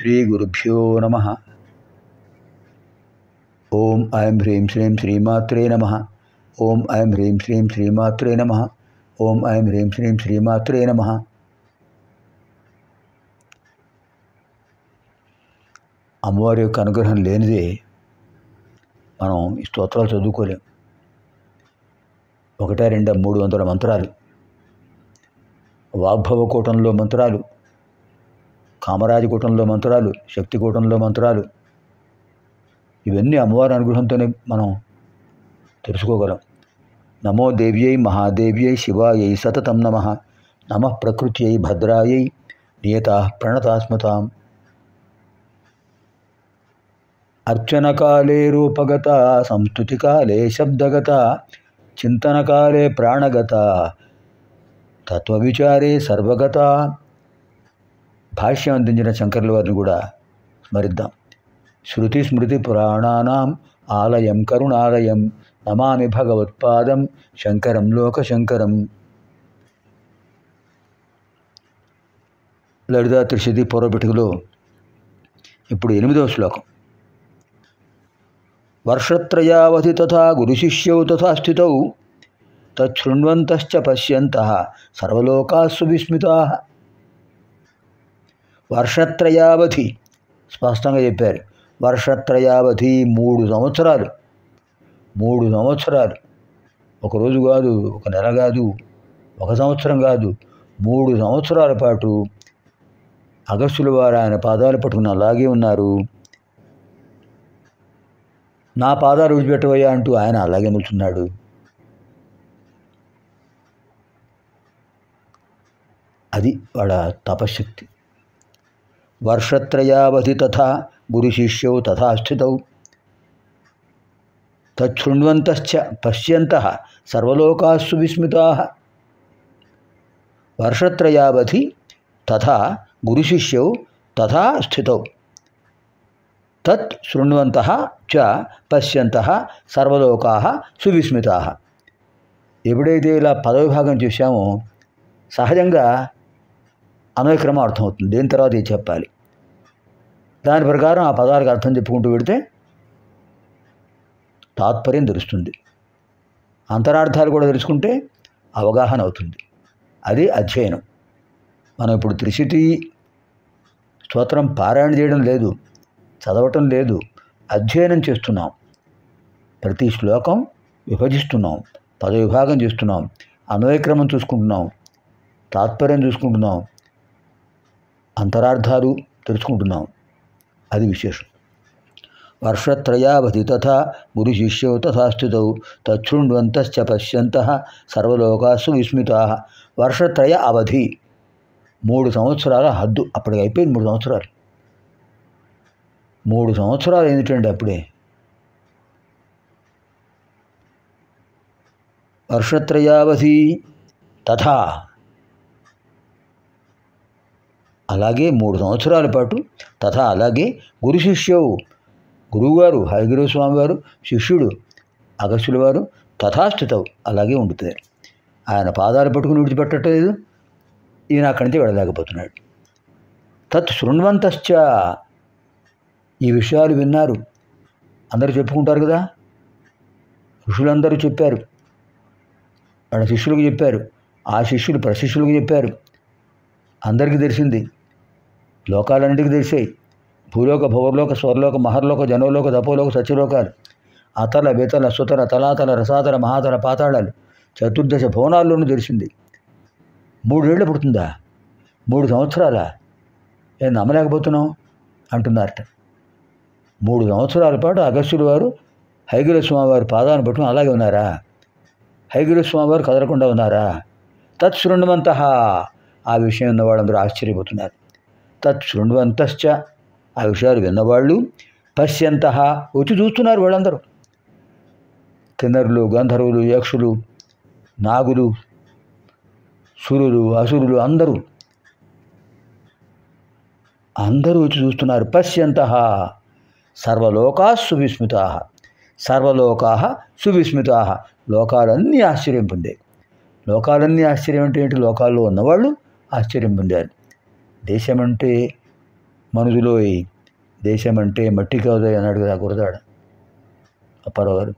శ్రీగురుభ్యో నమః. ఓం ఐం హ్రీం శ్రీం శ్రీమాత్రే నమః. ఓం ఐం హ్రీం శ్రీం శ్రీమాత్రే నమః. ఓం ఐం హ్రీం శ్రీం శ్రీమాత్రే నమః. అమ్మవారి యొక్క అనుగ్రహం లేనిదే మనం ఈ స్తోత్రాలు చదువుకోలేం. 1, 2, 300 మంత్రాలు, వాగ్భవకూటంలో మంత్రాలు, కామరాజకూటంలో మంత్రాలు, శక్తికూటంలో మంత్రాలు, ఇవన్నీ అమ్మవారి అనుగ్రహంతోనే మనం తెలుసుకోగలం. నమో దేవ్యై మహాదేవ్యై శివాయై సతతం నమః. నమః ప్రకృత్యై భద్రాయై నియతాః ప్రణతాస్మతాం. అర్చనకాలే రూపగత, సంస్తుతికాలే శబ్దగత, చింతనకాలే ప్రాణగత, తత్వవిచారే సర్వగత. భాష్యం అందించిన శంకరుల వారిని కూడా స్మరిద్దాం. శృతి స్మృతి పురాణానాం ఆలయం కరుణాలయం నమామి భగవత్పాదం శంకరం లోకశంకరం. లలితా త్రిశతి పూర్వపిటకలో ఇప్పుడు 8వ శ్లోకం. వర్షత్రయావధి తథా గురుశిష్యౌ తథా స్థితౌ తచ్ఛృణ్వంతశ్చ పశ్యంతః సర్వలోకాః సువిస్మితాః. వర్షత్రయావధి స్పష్టంగా చెప్పారు. వర్షత్రయావధి 3 సంవత్సరాలు. 3 సంవత్సరాలు, ఒకరోజు కాదు, ఒక నెల కాదు, 1 సంవత్సరం కాదు, 3 సంవత్సరాల పాటు అగస్త్యుల వారు ఆయన పాదాలు పట్టుకుని అలాగే ఉన్నారు. నా పాదాలు విడిచిపెట్టవయ్యా అంటూ ఆయన అలాగే నిల్చున్నాడు. అది వాళ్ళ తపశక్తి. వర్షత్రయావధి తథా గురుశిష్యౌ తథా స్థితౌ తచ్ఛృణ్వంతశ్చ పశ్యంతః సర్వలోకాః సువిస్మితాః. వర్షత్రయావధి తథా గురుశిష్యౌ తథా స్థితౌ తత్ శృణ్వంతః చ పశ్యంతః సర్వలోకాః సువిస్మితాః. ఎప్పుడైతే ఇలా పదవిభాగం చేశామో సహజంగా అన్వయక్రమం అర్థమవుతుంది. దేని తర్వాత ఇది చెప్పాలి, దాని ప్రకారం ఆ పదాలకు అర్థం చెప్పుకుంటూ పెడితే తాత్పర్యం తెలుస్తుంది. అంతరార్థాలు కూడా తెలుసుకుంటే అవగాహన అవుతుంది. అది అధ్యయనం. మనం ఇప్పుడు త్రిశతి స్తోత్రం పారాయణ చేయడం లేదు, చదవటం లేదు, అధ్యయనం చేస్తున్నాం. ప్రతి శ్లోకం విభజిస్తున్నాం, పదవిభాగం చేస్తున్నాం, అన్వయక్రమం చూసుకుంటున్నాం, తాత్పర్యం చూసుకుంటున్నాం, అంతరార్థాలు తెలుసుకుంటున్నాం. అది విశేషం. వర్షత్రయావధి తథా గురుశిష్యౌ తథా స్థితౌ తచ్ఛృణ్వంతశ్చ పశ్యంతః సర్వలోకాః సువిస్మితాః. వర్షత్రయ అవధి 3 సంవత్సరాల హద్దు. అప్పటికి అయిపోయింది 3 సంవత్సరాలు. 3 సంవత్సరాలు ఏంటండి అప్పుడే. వర్షత్రయావధి తథా, అలాగే 3 సంవత్సరాల పాటు, తథా అలాగే గురుశిష్యౌ గురువుగారు హయగ్రీవ స్వామి వారు, శిష్యుడు అగస్త్యుల వారు తథాస్థితౌ అలాగే ఉండుతారు. ఆయన పాదాలు పట్టుకుని విడిచిపెట్టట్లేదు, ఈయన అక్కడి నుంచి వెళ్ళలేకపోతున్నాడు. తత్ శృణ్వంతశ్చ, ఈ విషయాలు విన్నారు. అందరూ చెప్పుకుంటారు కదా, ఋషులందరూ చెప్పారు, వాళ్ళ శిష్యులకు చెప్పారు, ఆ శిష్యులు ప్రశిష్యులకు చెప్పారు. అందరికీ తెలిసింది, లోకాలన్నింటికి తెలిసాయి. భూలోక భువర్లోక స్వర్లోక మహర్లోక జనోలోక తపోలోక సత్యలోకాలు, అతల బేతల సుతల తలాతల రసాతల మహాతల పాతాళాలు, 14 భువనాల్లోనూ తెలిసింది. 3 ఏళ్ళు పుడుతుందా? 3 సంవత్సరాలా? ఏం నమ్మలేకపోతున్నాం అంటున్నారట. 3 సంవత్సరాల పాటు అగస్త్యుల వారు హయగ్రీవ స్వామి వారి పాదాన్ని పట్టుకుని అలాగే ఉన్నారా? హయగ్రీవ స్వామి వారు కదలకుండా ఉన్నారా? తత్ శృణ్వంతః, ఆ విషయం ఉన్న వాళ్ళందరూ ఆశ్చర్యపోతున్నారు. తత్ శృణ్వంతశ్చ, ఆ విషయాలు విన్నవాళ్ళు, పశ్యంతః, వచ్చి చూస్తున్నారు వాళ్ళందరూ. కిన్నరులు, గంధర్వులు, యక్షులు, నాగులు, సురులు, అసురులు అందరూ వచ్చి చూస్తున్నారు. పశ్యంతః సర్వలోకాః సువిస్మితాః. సర్వలోకాః సువిస్మితాః, లోకాలన్నీ ఆశ్చర్యం పొందాయి. లోకాలన్నీ ఆశ్చర్యం అంటే ఏంటి? లోకాల్లో ఉన్నవాళ్ళు ఆశ్చర్యం పొందారు. దేశం అంటే మనుషులో ఈ దేశం అంటే మట్టి కాదు అన్నాడు కదా గురదాడ అప్పారావు గారు.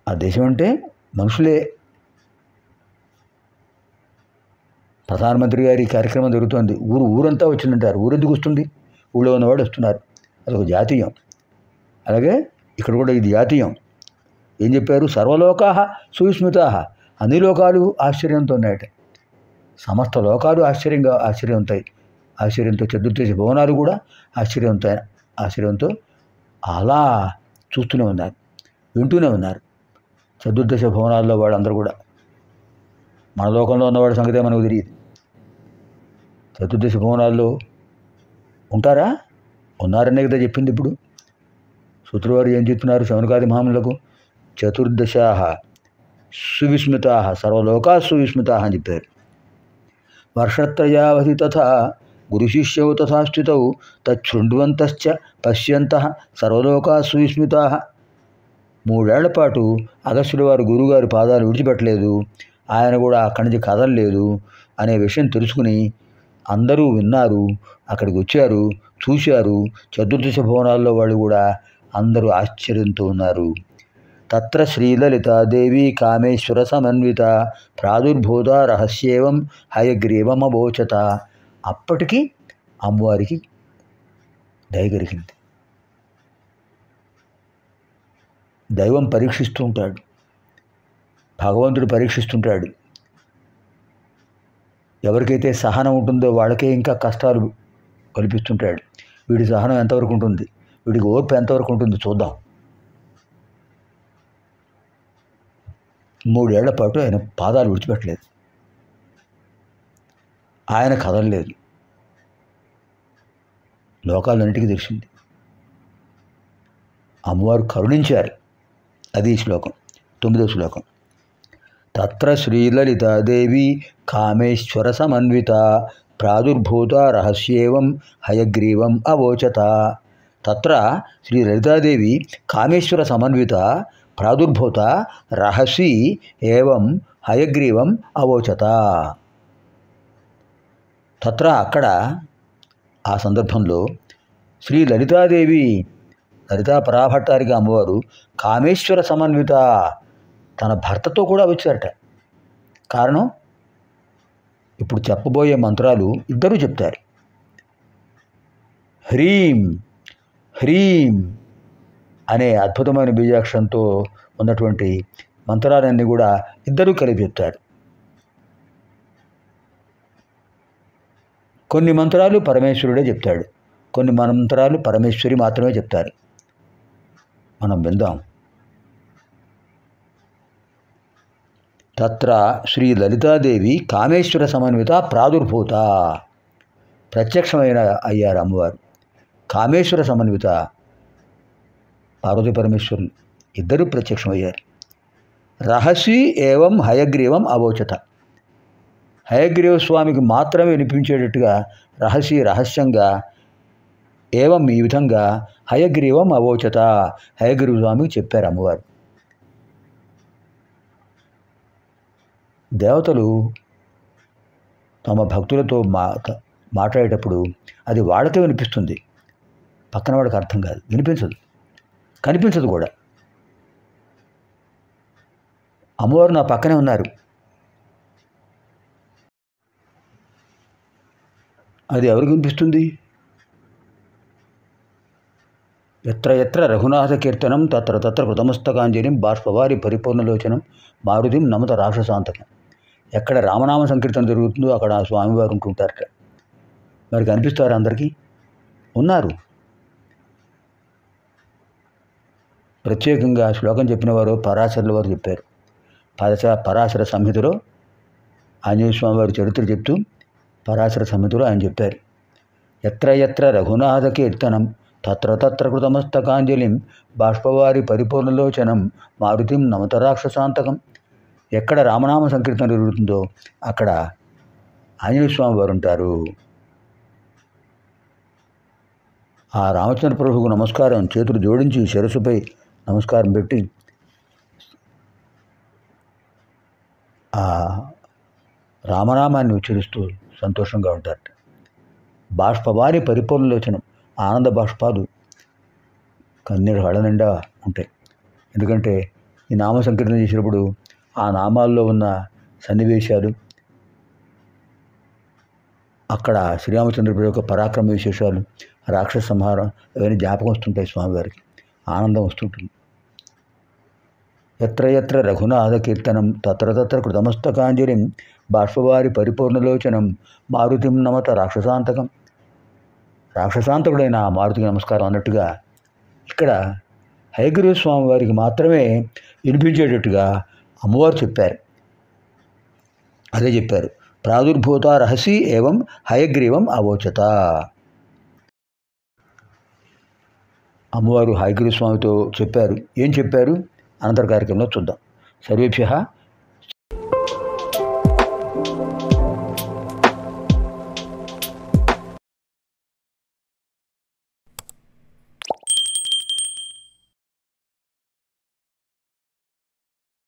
ఆ దేశం అంటే మనుషులే. ప్రధానమంత్రి గారి కార్యక్రమం జరుగుతోంది, ఊరంతా వచ్చిందంటారు. ఊరెందుకు వస్తుంది? ఊళ్ళో ఉన్నవాడు వస్తున్నారు. అదొక జాతీయం. అలాగే ఇక్కడ కూడా ఇది జాతీయం. ఏం చెప్పారు? సర్వలోకా సువిస్మితా, అన్ని లోకాలు ఆశ్చర్యంతో ఉన్నాయట. సమస్త లోకాలు ఆశ్చర్యంతో చతుర్దశ భువనాలు కూడా ఆశ్చర్యంతో అలా చూస్తూనే ఉన్నారు, వింటూనే ఉన్నారు. చతుర్దశ భువనాల్లో వాళ్ళందరూ కూడా. మన లోకంలో ఉన్నవాడి సంగతే మనకు తెలియదు. చతుర్దశ భువనాల్లో ఉంటారా? ఉన్నారనే కదా చెప్పింది. ఇప్పుడు సూత్రవారు ఏం చెప్తున్నారు శౌనకాది మహాములకు? చతుర్దశ సువిస్మితా సర్వలోకా సువిస్మితా అని చెప్పారు. వర్షత్రయావధి తథా గురుశిష్యౌ తథా స్థితౌ తచ్ఛృణ్వంతశ్చ పశ్యంతః సర్వలోకా సువిస్మితా. 3 ఏళ్ల పాటు అగస్త్యుల వారు గురువుగారి పాదాలు విడిచిపెట్టలేదు, ఆయన కూడా అక్కడి నుంచి కదలలేదు అనే విషయం తెలుసుకుని అందరూ విన్నారు, అక్కడికి వచ్చారు, చూశారు. చతుర్దశ భువనాల్లో వాళ్ళు కూడా అందరూ ఆశ్చర్యంతో ఉన్నారు. తత్ర శ్రీలలితాదేవి కామేశ్వర సమన్విత ప్రాదుర్భూత రహస్యేవం హయగ్రీవమబోచత. అప్పటికి అమ్మవారికి దయగలిగింది. దైవం పరీక్షిస్తూ ఉంటాడు, భగవంతుడు పరీక్షిస్తుంటాడు. ఎవరికైతే సహనం ఉంటుందో వాళ్ళకే ఇంకా కష్టాలు కల్పిస్తుంటాడు. వీడి సహనం ఎంతవరకు ఉంటుంది, వీడికి ఓర్పు ఎంతవరకు ఉంటుంది చూద్దాం. 3 ఏళ్ల పాటు ఆయన పాదాలు విడిచిపెట్టలేదు, ఆయన కదలలేదు. లోకాలన్నిటికీ తెలిసింది. అమ్మవారు కరుణించారు. అది ఈ శ్లోకం, 9వ శ్లోకం. తత్ర శ్రీలలితాదేవి కామేశ్వర సమన్విత ప్రాదుర్భూత రహస్యేవం హయగ్రీవం అవోచత. తత్ర శ్రీ లలితాదేవి కామేశ్వర సమన్విత ప్రాదుర్భూత రహసి ఏవం హయగ్రీవం అవోచత. తత్ర అక్కడ ఆ సందర్భంలో శ్రీ లలితాదేవి, లలితా పరాభట్టారిగా అమ్మవారు కామేశ్వర సమన్విత, తన భర్తతో కూడా వచ్చారట. కారణం ఇప్పుడు చెప్పబోయే మంత్రాలు ఇద్దరూ చెప్తారు. హ్రీం హ్రీం అనే అద్భుతమైన బీజాక్షరంతో ఉన్నటువంటి మంత్రాలన్నీ కూడా ఇద్దరూ కలిపి చెప్తారు. కొన్ని మంత్రాలు పరమేశ్వరుడే చెప్తాడు, కొన్ని మంత్రాలు పరమేశ్వరి మాత్రమే చెప్తారు. మనం విందాం. తత్ర శ్రీ లలితాదేవి కామేశ్వర సమన్విత ప్రాదుర్భూత, ప్రత్యక్షమైన అయ్యారు అమ్మవారు. కామేశ్వర సమన్విత, పార్వతీ పరమేశ్వరులు ఇద్దరూ ప్రత్యక్షమయ్యారు. రహసి ఏవం హయగ్రీవం అవోచత, హయగ్రీవ స్వామికి మాత్రమే వినిపించేటట్టుగా రహస్యంగా ఏవం ఈ విధంగా హయగ్రీవం అవోచత, హయగ్రీవ స్వామికి చెప్పారు అమ్మవారు. దేవతలు తమ భక్తులతో మాట్లాడేటప్పుడు అది వాళ్ళకే వినిపిస్తుంది, పక్కన వాడికి అర్థం కాదు, వినిపించదు, కనిపించదు కూడా. అమ్మవారు నా పక్కనే ఉన్నారు, అది ఎవరికి వినిపిస్తుంది? ఎత్ర ఎత్ర రఘునాథ కీర్తనం తత్ర తత్ర కృతమస్తకాంజలిం బాష్పవారి పరిపూర్ణలోచనం మారుతిం నమత రాక్షసాంతకం. ఎక్కడ రామనామ సంకీర్తన జరుగుతుందో అక్కడ ఆ స్వామివారు ఉంటుంటారట. మరి కనిపిస్తారు అందరికీ? ఉన్నారు. ప్రత్యేకంగా శ్లోకం చెప్పిన వారు పరాశరుల వారు చెప్పారు. పరాశర సంహితలో ఆంజనేయ స్వామి వారి చరిత్ర చెప్తూ పరాశర సంహితలో ఆయన చెప్పారు. ఎత్ర ఎత్ర రఘునాథ కీర్తనం తత్ర తత్ర కృతమస్తకాంజలిం బాష్పవారి పరిపూర్ణలోచనం మారుతిం నమత రాక్షసాంతకం. ఎక్కడ రామనామ సంకీర్తన జరుగుతుందో అక్కడ ఆంజనేయ స్వామి వారు ఉంటారు. ఆ రామచంద్ర ప్రభువుకు నమస్కారం, చేతులు జోడించి శిరస్సుపై నమస్కారం పెట్టి ఆ రామనామాన్ని ఉచ్చరిస్తూ సంతోషంగా ఉంటారట. బాష్పవారి పరిపూర్ణలోచనం, ఆనంద బాష్పాలు కన్నీరు హళ్ళ నిండా ఉంటాయి. ఎందుకంటే ఈ నామ సంకీర్తన చేసినప్పుడు ఆ నామాల్లో ఉన్న సన్నివేశాలు, అక్కడ శ్రీరామచంద్రుడి యొక్క పరాక్రమ విశేషాలు, రాక్షస సంహారం అవన్నీ జ్ఞాపకం వస్తుంటాయి. స్వామివారికి ఆనందం వస్తుంటుంది. ఎత్ర ఎత్ర రఘునాథ కీర్తనం తత్ర తత్ర కృతమస్తకాంజలిం బాష్పవారి పరిపూర్ణలోచనం మారుతిం నమత రాక్షసాంతకం. రాక్షసాంతకుడైన మారుతికి నమస్కారం అన్నట్టుగా ఇక్కడ హయగ్రీవ స్వామి వారికి మాత్రమే వినిపించేటట్టుగా అమ్మవారు చెప్పారు. అదే చెప్పారు, ప్రాదుర్భూత రహసి ఏవం హయగ్రీవం అవోచత. అమ్మవారు హయగ్రీవ స్వామితో చెప్పారు. ఏం చెప్పారు? అనంతర కార్యక్రమంలో చూద్దాం. సర్వేభ్యః